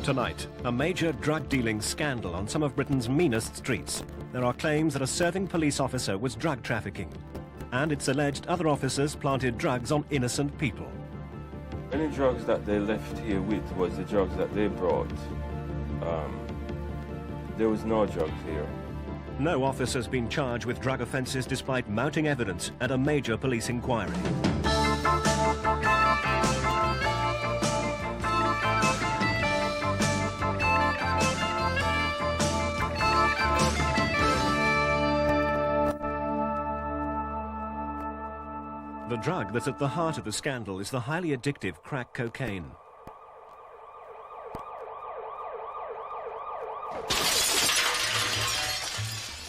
Tonight, a major drug-dealing scandal on some of Britain's meanest streets. There are claims that a serving police officer was drug trafficking, and it's alleged other officers planted drugs on innocent people. Any drugs that they left here with was the drugs that they brought. There was no drugs here. No officer's been charged with drug offences despite mounting evidence and a major police inquiry. The drug that's at the heart of the scandal is the highly addictive crack cocaine.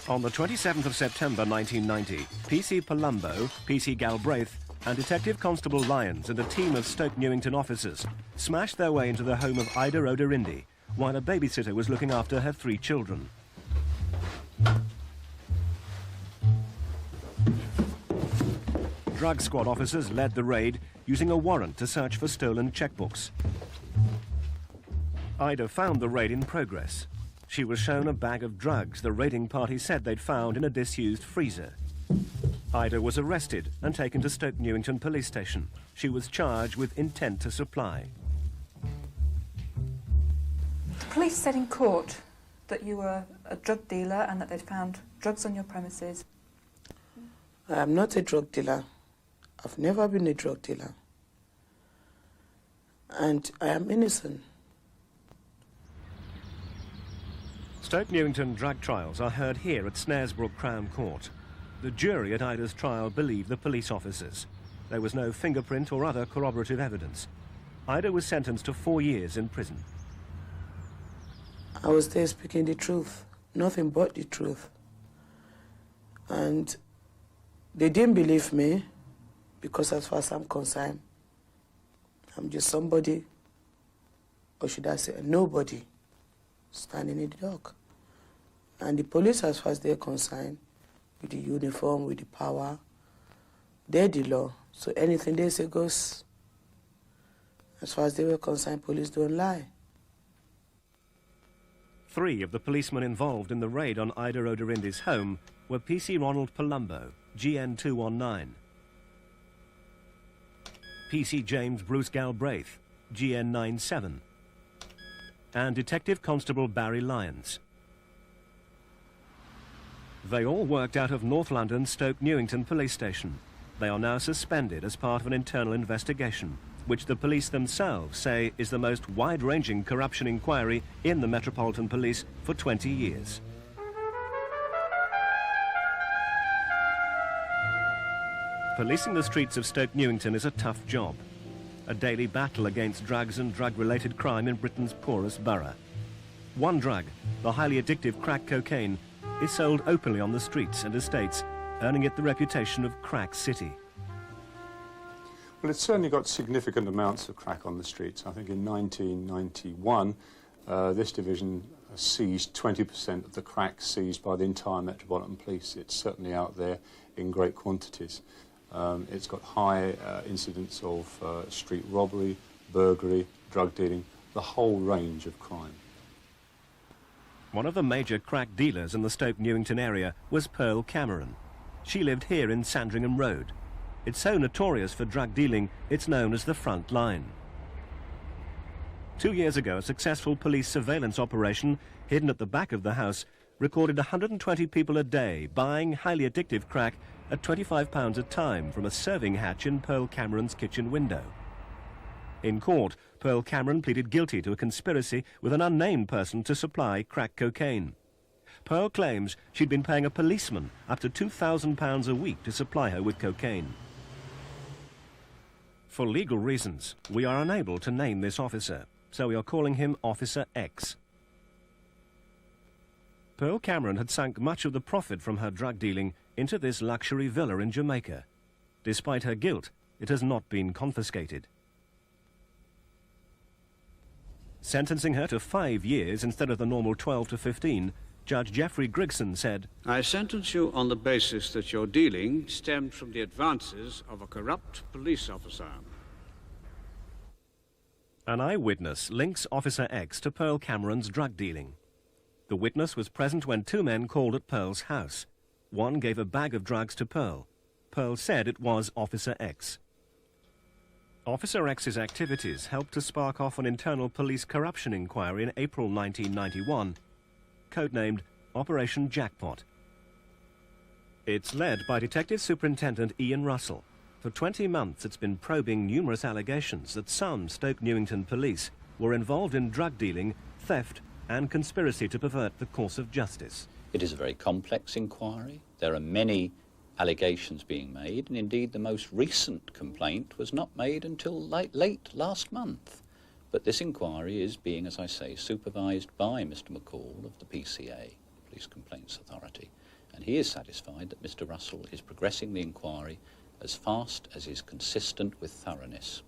On the 27th of September 1990, PC Palumbo, PC Galbraith and Detective Constable Lyons and a team of Stoke Newington officers smashed their way into the home of Ida Roderindi while a babysitter was looking after her 3 children. Drug squad officers led the raid using a warrant to search for stolen checkbooks. Ida found the raid in progress. She was shown a bag of drugs the raiding party said they'd found in a disused freezer. Ida was arrested and taken to Stoke Newington police station. She was charged with intent to supply. The police said in court that you were a drug dealer and that they'd found drugs on your premises. I am not a drug dealer. I've never been a drug dealer. And I am innocent. Stoke Newington drug trials are heard here at Snaresbrook Crown Court. The jury at Ida's trial believed the police officers. There was no fingerprint or other corroborative evidence. Ida was sentenced to 4 years in prison. I was there speaking the truth, nothing but the truth. And they didn't believe me because as far as I'm concerned, I'm just somebody, or should I say a nobody, standing in the dock. And the police, as far as they're concerned, with the uniform, with the power, they're the law. So anything they say goes. As far as they were concerned, police don't lie. 3 of the policemen involved in the raid on Ida Roderindi's home were PC Ronald Palumbo, GN 219, PC James Bruce Galbraith, GN 97, and Detective Constable Barry Lyons. They all worked out of North London's Stoke Newington police station. They are now suspended as part of an internal investigation, which the police themselves say is the most wide-ranging corruption inquiry in the Metropolitan Police for 20 years. Policing the streets of Stoke Newington is a tough job. A daily battle against drugs and drug-related crime in Britain's poorest borough. One drug, the highly addictive crack cocaine, is sold openly on the streets and estates, earning it the reputation of Crack City. Well, it's certainly got significant amounts of crack on the streets. I think in 1991, this division seized 20% of the crack seized by the entire Metropolitan Police. It's certainly out there in great quantities. It's got high incidents of street robbery, burglary, drug dealing, the whole range of crime. One of the major crack dealers in the Stoke Newington area was Pearl Cameron. She lived here in Sandringham Road. It's so notorious for drug dealing, it's known as the front line. 2 years ago, a successful police surveillance operation hidden at the back of the house recorded 120 people a day buying highly addictive crack at £25 a time from a serving hatch in Pearl Cameron's kitchen window. In court, Pearl Cameron pleaded guilty to a conspiracy with an unnamed person to supply crack cocaine. Pearl claims she'd been paying a policeman up to £2,000 a week to supply her with cocaine. For legal reasons, we are unable to name this officer, so we are calling him Officer X. Pearl Cameron had sunk much of the profit from her drug dealing into this luxury villa in Jamaica. Despite her guilt, it has not been confiscated. Sentencing her to 5 years instead of the normal 12 to 15, Judge Geoffrey Grigson said, I sentence you on the basis that your dealing stemmed from the advances of a corrupt police officer. An eyewitness links Officer X to Pearl Cameron's drug dealing. The witness was present when two men called at Pearl's house. One gave a bag of drugs to Pearl. Pearl said it was Officer X. Officer X's activities helped to spark off an internal police corruption inquiry in April 1991, codenamed Operation Jackpot. It's led by Detective Superintendent Ian Russell. For 20 months it's been probing numerous allegations that some Stoke Newington police were involved in drug dealing, theft and conspiracy to pervert the course of justice. It is a very complex inquiry. There are many allegations being made, and indeed the most recent complaint was not made until late last month. But this inquiry is being, as I say, supervised by Mr. McCall of the PCA, Police Complaints Authority, and he is satisfied that Mr. Russell is progressing the inquiry as fast as is consistent with thoroughness.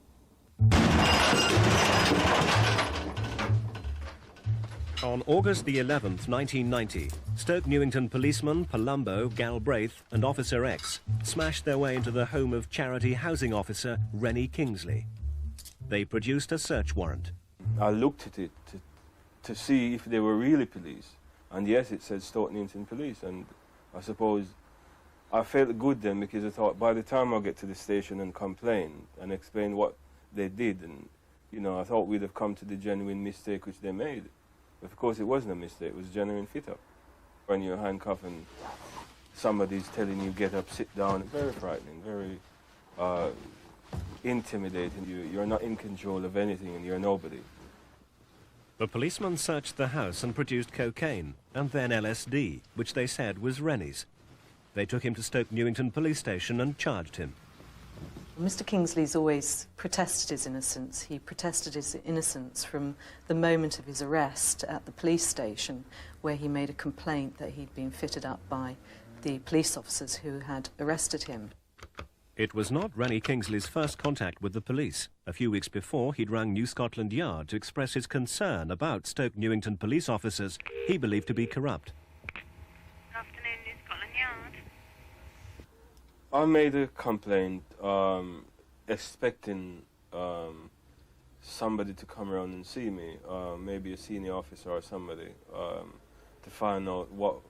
On August the 11th, 1990, Stoke Newington policeman Palumbo, Galbraith and Officer X smashed their way into the home of charity housing officer Rennie Kingsley. They produced a search warrant. I looked at it to see if they were really police, and yes, it said Stoke Newington Police, and I suppose I felt good then, because I thought by the time I get to the station and complain and explain what they did, and you know, I thought we'd have come to the genuine mistake which they made. But of course it wasn't a mistake, it was a genuine fit-up. When you're handcuffed and somebody's telling you get up, sit down, it's very frightening, very intimidating. You're not in control of anything and you're nobody. The policeman searched the house and produced cocaine and then LSD, which they said was Rennie's. They took him to Stoke Newington police station and charged him. Mr. Kingsley's always protested his innocence. He protested his innocence from the moment of his arrest at the police station, where he made a complaint that he'd been fitted up by the police officers who had arrested him. It was not Rennie Kingsley's first contact with the police. A few weeks before, he'd rang New Scotland Yard to express his concern about Stoke Newington police officers he believed to be corrupt. Good afternoon, New Scotland Yard. I made a complaint expecting somebody to come around and see me, maybe a senior officer or somebody, to find out what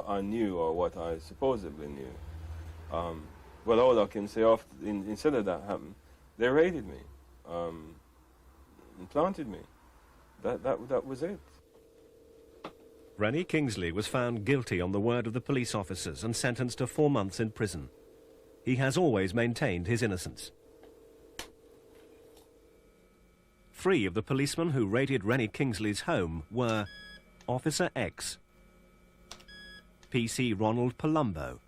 I knew or what I supposedly knew. Well, all I can say instead of that happened, they raided me, and planted me. That was it. Rennie Kingsley was found guilty on the word of the police officers and sentenced to 4 months in prison. He has always maintained his innocence. 3 of the policemen who raided Rennie Kingsley's home were Officer X, PC Ronald Palumbo,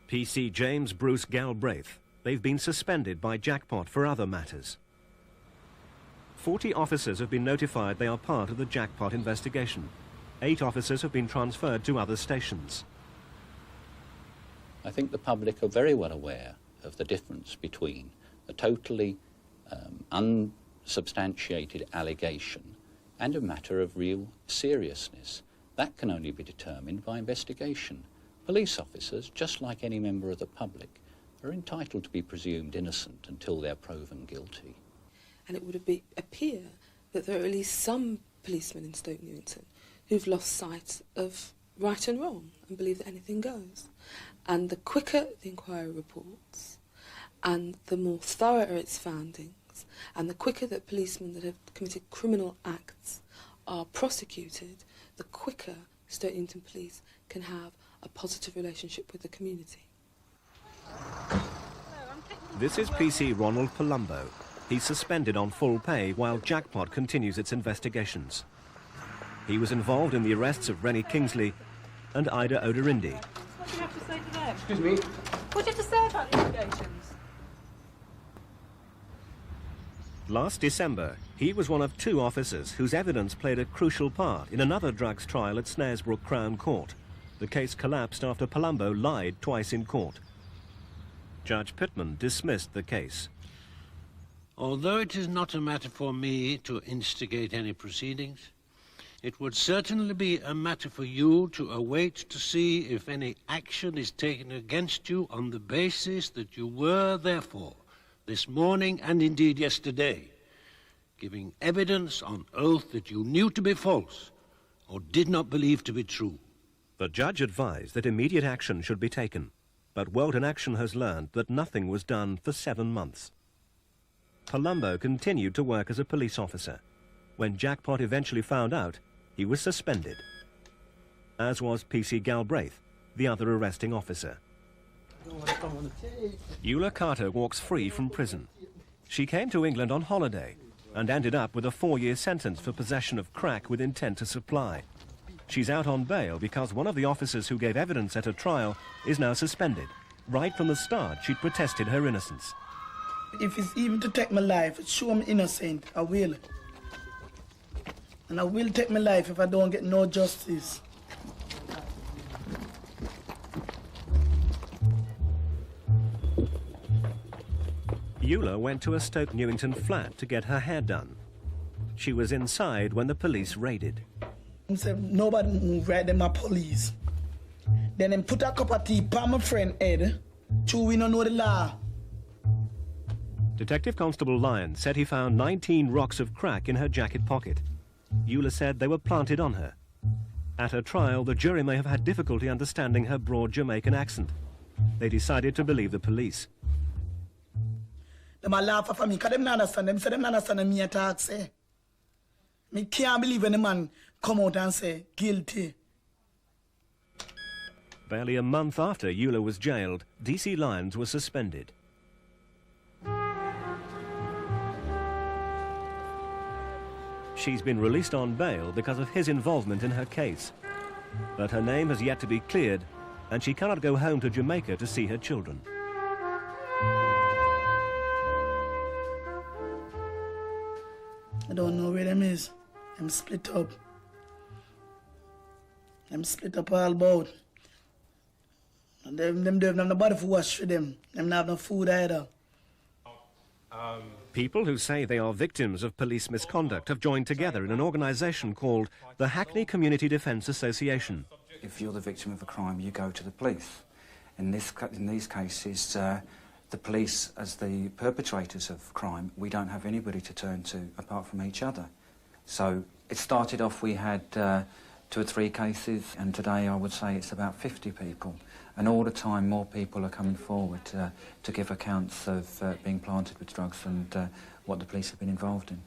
PC James Bruce Galbraith. They've been suspended by Jackpot for other matters. 40 officers have been notified they are part of the Jackpot investigation. 8 officers have been transferred to other stations. I think the public are very well aware of the difference between a totally unsubstantiated allegation and a matter of real seriousness. That can only be determined by investigation. Police officers, just like any member of the public, are entitled to be presumed innocent until they're proven guilty. And it would appear that there are at least some policemen in Stoke Newington who've lost sight of right and wrong and believe that anything goes. And the quicker the inquiry reports, and the more thorough are its findings, and the quicker that policemen that have committed criminal acts are prosecuted, the quicker Stoke Newington Police can have a positive relationship with the community. This is PC Ronald Palumbo. He's suspended on full pay while Jackpot continues its investigations. He was involved in the arrests of Rennie Kingsley and Ida Oderindi. What do you have to say to them? Excuse me. What do you have to say about the allegations? Last December, he was one of 2 officers whose evidence played a crucial part in another drugs trial at Snaresbrook Crown Court. The case collapsed after Palumbo lied twice in court. Judge Pittman dismissed the case. Although it is not a matter for me to instigate any proceedings, it would certainly be a matter for you to await to see if any action is taken against you on the basis that you were, therefore, this morning and indeed yesterday, giving evidence on oath that you knew to be false or did not believe to be true. The judge advised that immediate action should be taken, but World in Action has learned that nothing was done for 7 months. Palumbo continued to work as a police officer. When Jackpot eventually found out, he was suspended, as was PC Galbraith, the other arresting officer. Eula Carrer walks free from prison. She came to England on holiday and ended up with a 4-year sentence for possession of crack with intent to supply. She's out on bail because one of the officers who gave evidence at her trial is now suspended. Right from the start, she'd protested her innocence. If it's even to take my life, show I'm innocent, I will. And I will take my life if I don't get no justice. Eula went to a Stoke Newington flat to get her hair done. She was inside when the police raided. I said, nobody move right then my police. Then them put a cup of tea on my friend head. True, we don't know the law. Detective Constable Lyon said he found 19 rocks of crack in her jacket pocket. Eula said they were planted on her. At her trial, the jury may have had difficulty understanding her broad Jamaican accent. They decided to believe the police. Them a laugh for me, because them not understand. Them say them not understand me attack, say. Me can't believe when the man come out and say, guilty. Barely a month after Eula was jailed, DC Lyons was suspended. She's been released on bail because of his involvement in her case. But her name has yet to be cleared, and she cannot go home to Jamaica to see her children. I don't know where them is. I'm split up. I'm split up all about. And them don't have nobody for wash for them. Them not have no food either. People who say they are victims of police misconduct have joined together in an organisation called the Hackney Community Defence Association. If you're the victim of a crime, you go to the police. In these cases, the police, as the perpetrators of crime, we don't have anybody to turn to apart from each other. So it started off, we had 2 or 3 cases, and today I would say it's about 50 people. And all the time more people are coming forward to give accounts of being planted with drugs and what the police have been involved in.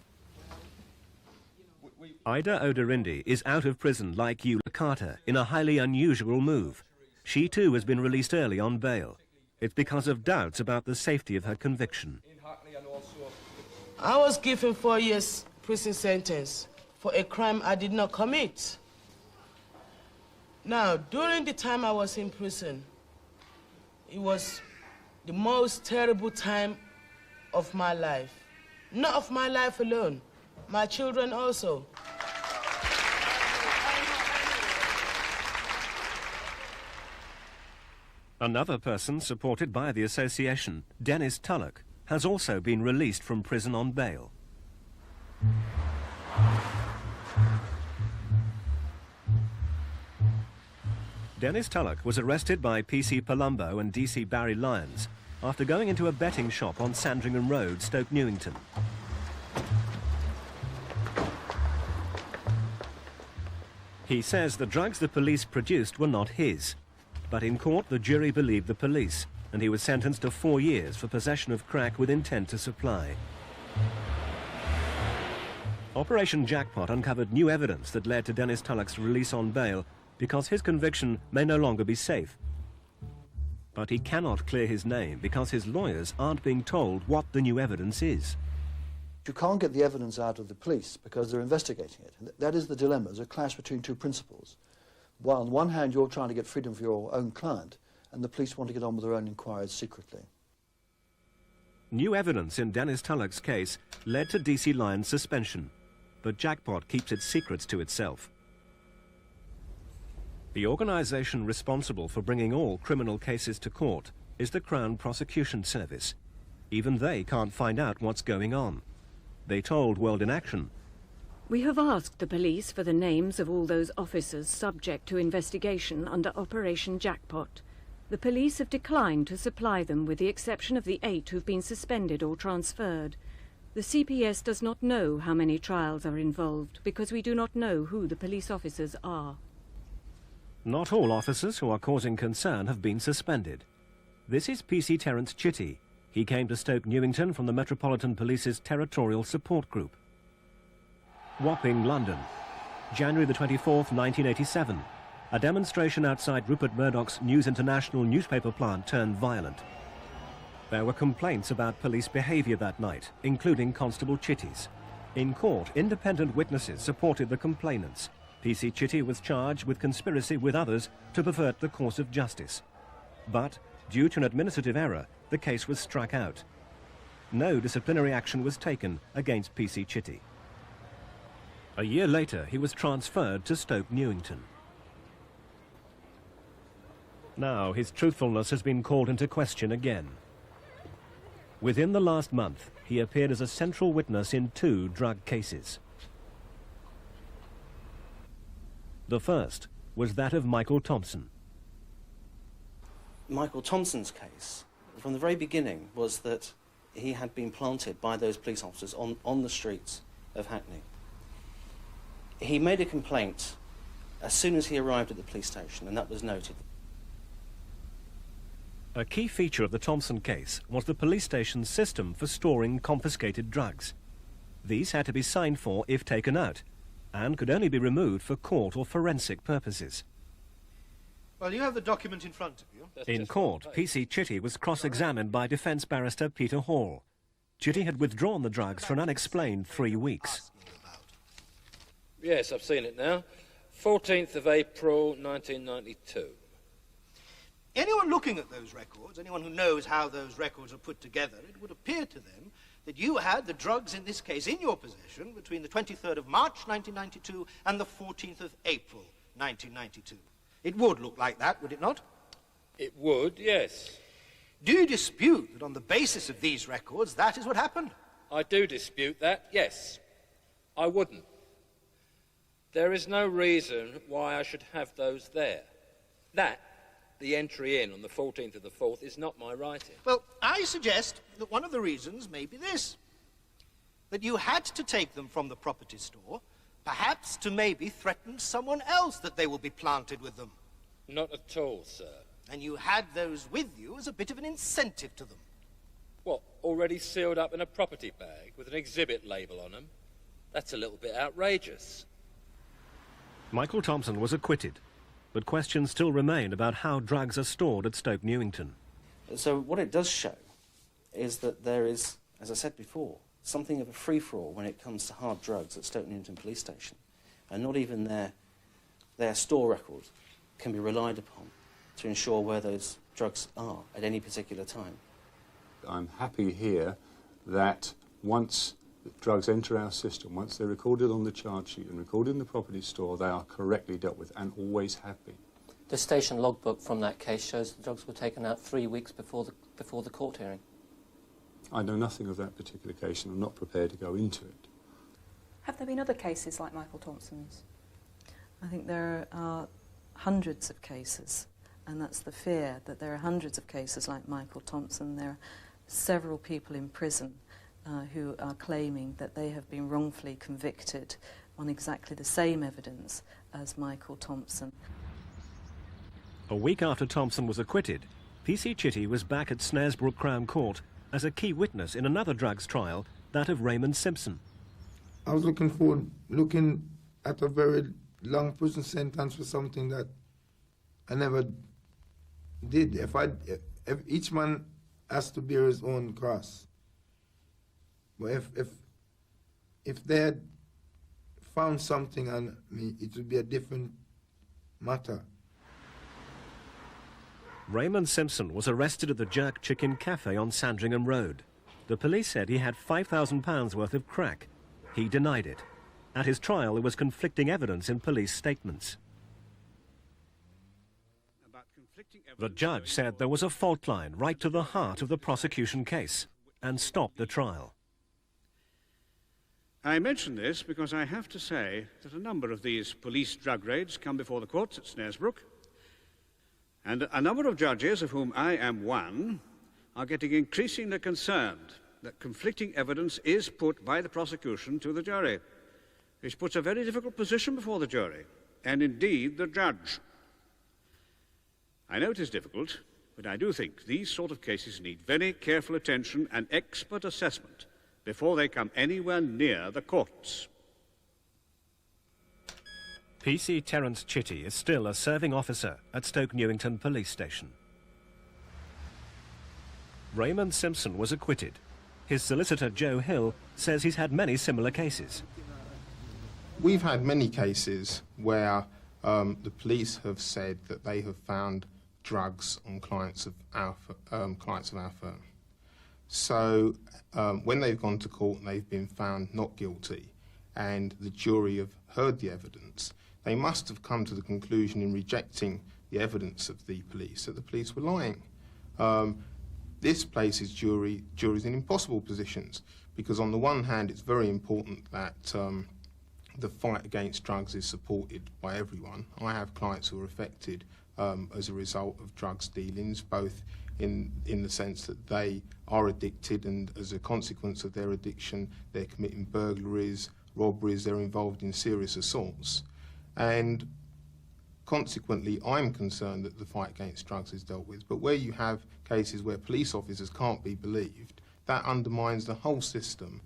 Ida Oderindi is out of prison like Eula Carrer in a highly unusual move. She too has been released early on bail. It's because of doubts about the safety of her conviction. I was given 4 years prison sentence for a crime I did not commit. Now, during the time I was in prison, it was the most terrible time of my life. Not of my life alone, my children also. Another person supported by the association, Dennis Tulloch, has also been released from prison on bail. Dennis Tulloch was arrested by PC Palumbo and DC Barry Lyons after going into a betting shop on Sandringham Road, Stoke Newington. He says the drugs the police produced were not his, but in court the jury believed the police, and he was sentenced to 4 years for possession of crack with intent to supply. Operation Jackpot uncovered new evidence that led to Dennis Tulloch's release on bail because his conviction may no longer be safe. But he cannot clear his name because his lawyers aren't being told what the new evidence is. You can't get the evidence out of the police because they're investigating it. And that is the dilemma. There's a clash between 2 principles. While on one hand you're trying to get freedom for your own client, and the police want to get on with their own inquiries secretly. New evidence in Dennis Tulloch's case led to DC Lyons' suspension, but Jackpot keeps its secrets to itself. The organisation responsible for bringing all criminal cases to court is the Crown Prosecution Service. Even they can't find out what's going on. They told World in Action, "We have asked the police for the names of all those officers subject to investigation under Operation Jackpot. The police have declined to supply them, with the exception of the 8 who've been suspended or transferred. The CPS does not know how many trials are involved, because we do not know who the police officers are. Not all officers who are causing concern have been suspended. This is PC Terence Chitty. He came to Stoke Newington from the Metropolitan Police's Territorial Support Group. Wapping, London. January the 24th, 1987. A demonstration outside Rupert Murdoch's News International newspaper plant turned violent. There were complaints about police behaviour that night, including Constable Chitty's. In court, independent witnesses supported the complainants. PC Chitty was charged with conspiracy with others to pervert the course of justice. But, due to an administrative error, the case was struck out. No disciplinary action was taken against PC Chitty. A year later, he was transferred to Stoke Newington. Now, his truthfulness has been called into question again. Within the last month, he appeared as a central witness in 2 drug cases. The first was that of Michael Thompson. Michael Thompson's case, from the very beginning, was that he had been planted by those police officers on the streets of Hackney. He made a complaint as soon as he arrived at the police station, and that was noted. A key feature of the Thompson case was the police station's system for storing confiscated drugs. These had to be signed for if taken out, and could only be removed for court or forensic purposes. Well, you have the document in front of you. In court, PC Chitty was cross-examined by defence barrister Peter Hall. Chitty had withdrawn the drugs for an unexplained 3 weeks. Yes, I've seen it now. 14th of April, 1992. Anyone looking at those records, anyone who knows how those records are put together, it would appear to them that you had the drugs in this case in your possession between the 23rd of March 1992 and the 14th of April 1992. It would look like that, would it not? It would, yes. Do you dispute that on the basis of these records that is what happened? I do dispute that, yes. I wouldn't. There is no reason why I should have those there. That, the entry in on the 14th of the 4th, is not my writing. Well, I suggest that one of the reasons may be this. That you had to take them from the property store, perhaps to maybe threaten someone else that they will be planted with them. Not at all, sir. And you had those with you as a bit of an incentive to them. What, already sealed up in a property bag with an exhibit label on them? That's a little bit outrageous. Michael Thompson was acquitted, but questions still remain about how drugs are stored at Stoke Newington. So what it does show is that there is, as I said before, something of a free-for-all when it comes to hard drugs at Stoke Newington Police Station. And not even their store record can be relied upon to ensure where those drugs are at any particular time. I'm happy here that once drugs enter our system, once they're recorded on the charge sheet and recorded in the property store, they are correctly dealt with and always have been. The station logbook from that case shows the drugs were taken out 3 weeks before the court hearing. I know nothing of that particular case and I'm not prepared to go into it. Have there been other cases like Michael Thompson's? I think there are hundreds of cases, and that's the fear, that there are hundreds of cases like Michael Thompson. There are several people in prison who are claiming that they have been wrongfully convicted on exactly the same evidence as Michael Thompson. A week after Thompson was acquitted, PC Chitty was back at Snaresbrook Crown Court as a key witness in another drugs trial, that of Raymond Simpson. I was looking at a very long prison sentence for something that I never did. If each man has to bear his own cross. But if they had found something on me, it would be a different matter. Raymond Simpson was arrested at the Jerk Chicken Cafe on Sandringham Road. The police said he had £5,000 worth of crack. He denied it. At his trial, there was conflicting evidence in police statements. The judge said there was a fault line right to the heart of the prosecution case and stopped the trial. I mention this because I have to say that a number of these police drug raids come before the courts at Snaresbrook, And a number of judges, of whom I am one, are getting increasingly concerned that conflicting evidence is put by the prosecution to the jury, which puts a very difficult position before the jury, and indeed the judge. I know it is difficult, but I do think these sort of cases need very careful attention and expert assessment before they come anywhere near the courts. PC Terence Chitty is still a serving officer at Stoke Newington Police Station. Raymond Simpson was acquitted. His solicitor, Joe Hill, says he's had many similar cases. We've had many cases where the police have said that they have found drugs on clients of our firm. So when they've gone to court and they've been found not guilty and the jury have heard the evidence, they must have come to the conclusion in rejecting the evidence of the police that the police were lying. This places juries in impossible positions because on the one hand it's very important that the fight against drugs is supported by everyone. I have clients who are affected as a result of drugs dealings, both in the sense that they are addicted and as a consequence of their addiction they're committing burglaries, robberies, they're involved in serious assaults. And consequently, I'm concerned that the fight against drugs is dealt with. But where you have cases where police officers can't be believed, that undermines the whole system.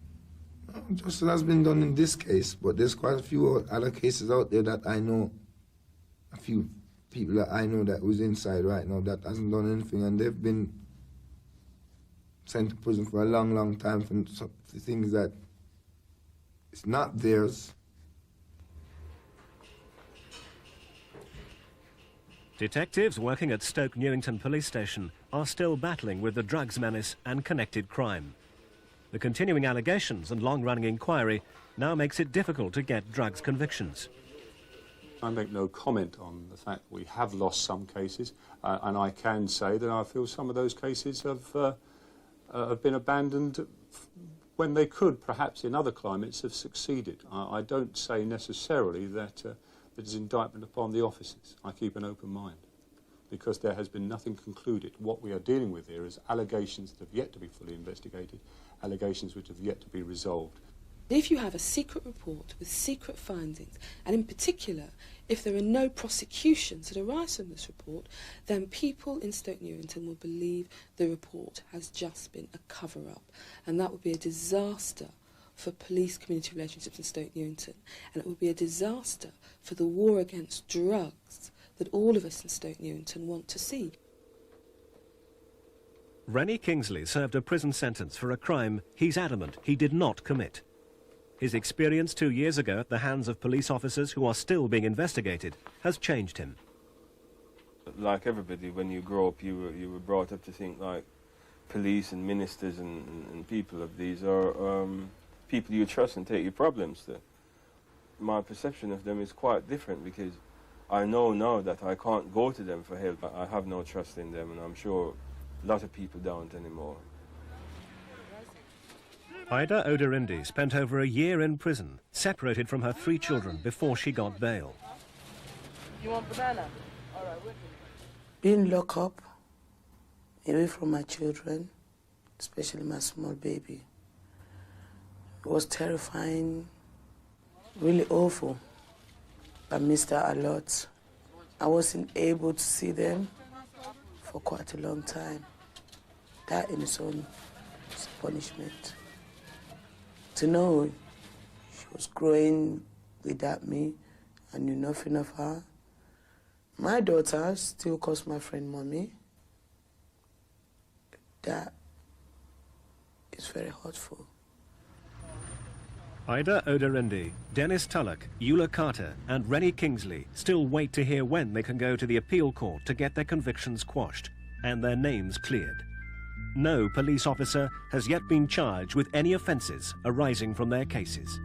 Justice has been done in this case, but there's quite a few other cases out there that I know, a few people that I know that was inside right now that hasn't done anything, and they've been sent to prison for a long, long time for things that it's not theirs. Detectives working at Stoke Newington Police Station are still battling with the drugs menace and connected crime. The continuing allegations and long-running inquiry now makes it difficult to get drugs convictions. I make no comment on the fact we have lost some cases, and I can say that I feel some of those cases have been abandoned when they could, perhaps in other climates, have succeeded. I don't say necessarily that it is indictment upon the officers. I keep an open mind because there has been nothing concluded. What we are dealing with here is allegations that have yet to be fully investigated, allegations which have yet to be resolved. If you have a secret report with secret findings, and in particular, if there are no prosecutions that arise from this report, then people in Stoke Newington will believe the report has just been a cover-up, and that would be a disaster for police-community relationships in Stoke Newington, and it would be a disaster for the war against drugs that all of us in Stoke Newington want to see. Rennie Kingsley served a prison sentence for a crime he's adamant he did not commit. His experience 2 years ago at the hands of police officers who are still being investigated has changed him. Like everybody, when you grow up, you were brought up to think like police and ministers and people of these are people you trust and take your problems to. My perception of them is quite different because I know now that I can't go to them for help. I have no trust in them, and I'm sure a lot of people don't anymore. Ida Oderindi spent over a year in prison, separated from her 3 children before she got bail. You want banana? All right, wait. Being locked up, away from my children, especially my small baby, it was terrifying, really awful. I missed her a lot. I wasn't able to see them for quite a long time. That in its own is punishment. To know she was growing without me, I knew nothing of her. My daughter still calls my friend mommy. That is very hurtful. Ida Oderindi, Dennis Tulloch, Eula Carrer and Rennie Kingsley still wait to hear when they can go to the appeal court to get their convictions quashed and their names cleared. No police officer has yet been charged with any offences arising from their cases.